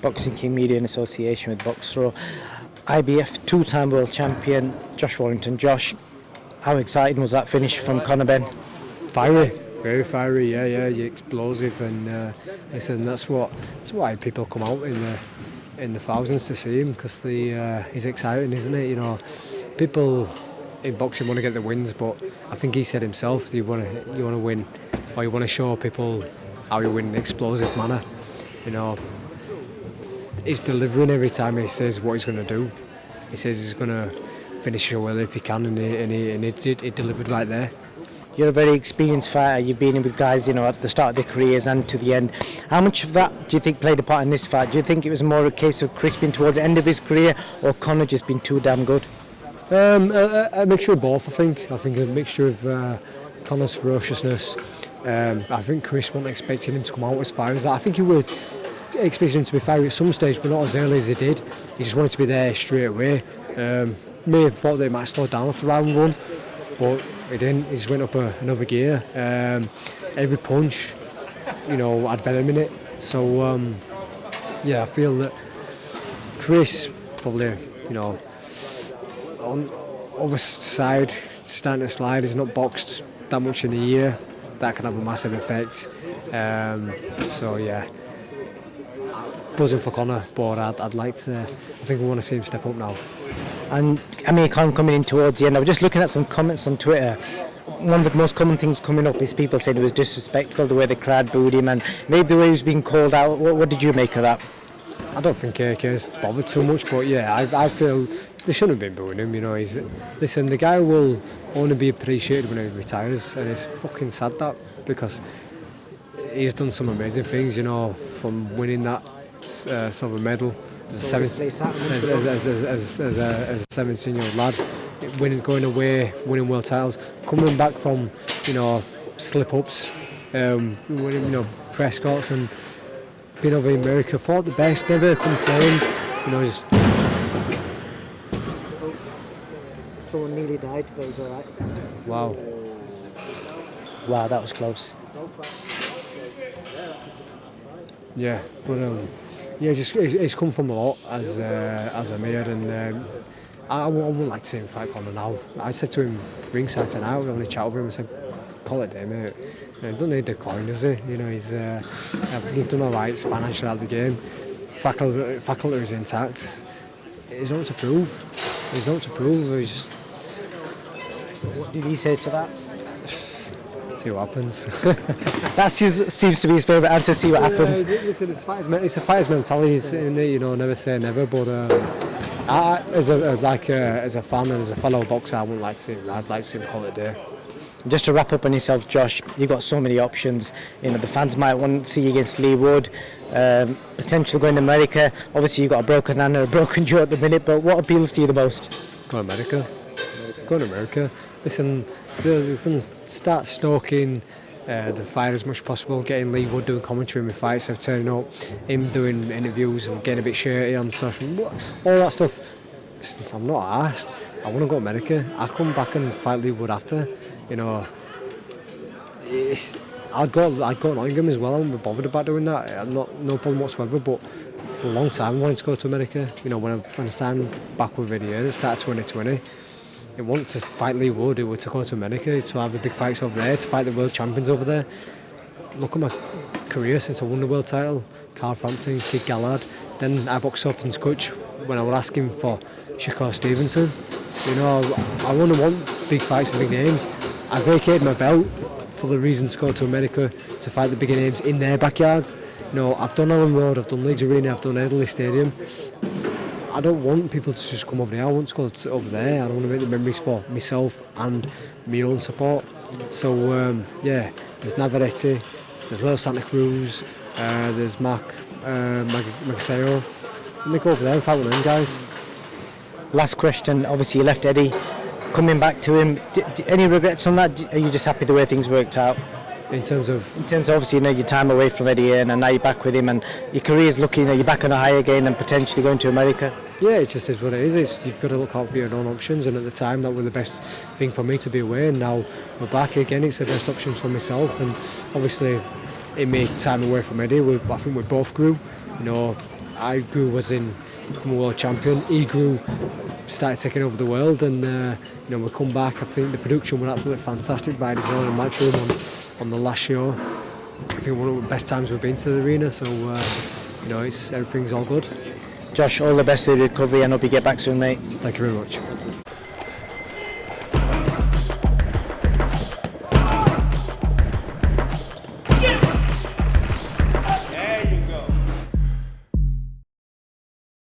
Boxing King Media in association with Boxro. IBF two-time world champion Josh Warrington. Josh, how exciting was that finish from Conor Benn? Fiery, very fiery. Yeah, explosive, and listen, that's why people come out in the thousands to see him, because he's exciting, isn't it? You know, people in boxing want to get the wins, but I think he said himself, you want to win, or you want to show people how you win in an explosive manner. You know, he's delivering every time he says what he's going to do. He says he's going to finish it well if he can, and he delivered right there. You're a very experienced fighter. You've been in with guys, you know, at the start of their careers and to the end. How much of that do you think played a part in this fight? Do you think it was more a case of Chris being towards the end of his career, or Conor just being too damn good? A mixture of both, I think. I think a mixture of Conor's ferociousness. I think Chris wasn't expecting him to come out as far as that. I think he would expecting him to be fiery at some stage, but not as early as he did. He just wanted to be there straight away. May have thought that he might slow down after round one, but he didn't. He just went up another gear. Every punch, you know, had venom in it. So yeah, I feel that Chris probably, you know, on other side, starting to slide. He's not boxed that much in a year. That can have a massive effect. So yeah, buzzing for Conor, but I'd like to. I think we want to see him step up now. And AMIR coming in towards the end. I was just looking at some comments on Twitter. One of the most common things coming up is people saying it was disrespectful, the way the crowd booed him, and maybe the way he was being called out. What did you make of that? I don't think KK's bothered too much, but yeah, I feel they shouldn't have been booing him. You know, listen, the guy will only be appreciated when he retires, and it's fucking sad that, because he's done some amazing things. You know, from winning that silver medal as a 17-year-old lad, going away, winning world titles, coming back from, you know, slip-ups, winning, you know, Prescott's, and being over in America, fought the best, never complained. You know, just Someone nearly died, but he's alright. Wow, that was close. yeah, but yeah, just he's come from a lot as AMIR, and I wouldn't like to see him fight Conor now. I said to him ringside tonight, we only chat over him, I said, call it a day, mate. He doesn't need the coin, does he? You know, I think he's done all right. He's financially out of the game. Faculty is intact. He's not to prove. What did he say to that? See what happens. That seems to be his favourite answer. See what happens. Listen, it's a fighter's mentality, isn't it? You know, never say never. But as a fan and as a fellow boxer, I wouldn't like to see him. I'd like to see him call it a day. Just to wrap up on yourself, Josh, you've got so many options. You know, the fans might want to see you against Lee Wood, potential going to America. Obviously, you've got a broken hand and a broken jaw at the minute, but what appeals to you the most? Go to America. Listen, start stoking the fight as much as possible, getting Lee Wood doing commentary in my fights, of turning up, him doing interviews, and getting a bit shirty on social, all that stuff. Listen, I'm not arsed. I want to go to America. I'll come back and fight Lee Wood after. You know, I'd go Nottingham as well. I'm not bothered about doing that. I'm no problem whatsoever. But for a long time, I wanted to go to America. You know, when I signed back with video, it started 2020. I wanted to fight Lee Wood. It was to go to America to have the big fights over there, to fight the world champions over there. Look at my career since I won the world title. Carl Frampton, Kid Gallard. Then I boxed Softon's coach when I was asking for Shakur Stevenson. You know, I want big fights and big names. I vacated my belt for the reason to go to America to fight the bigger names in their backyard. You know, I've done Ellen Road, I've done Leeds Arena, I've done Edley Stadium. I don't want people to just come over there. I want to go over there. I want to make the memories for myself and my own support. So yeah, there's Navarrete, there's Little Santa Cruz, there's Magseo. Let me go over there and fight with them guys. Last question. Obviously, you left Eddie. Coming back to him, any regrets on that? Are you just happy the way things worked out? In terms of obviously, you know, your time away from Eddie and now you're back with him, and your career's looking, you're back on a high again and potentially going to America. Yeah, it just is what it is. You've got to look out for your own options, and at the time that was the best thing for me to be away, and now we're back again. It's the best options for myself, and obviously it made time away from Eddie. I think we both grew. You know, I grew as in become a world champion. He grew, started taking over the world, and we come back. I think the production was absolutely fantastic by design and match room on the last show. I think one of the best times we've been to the arena, so everything's all good. Josh, all the best with the recovery and hope you get back soon, mate. Thank you very much.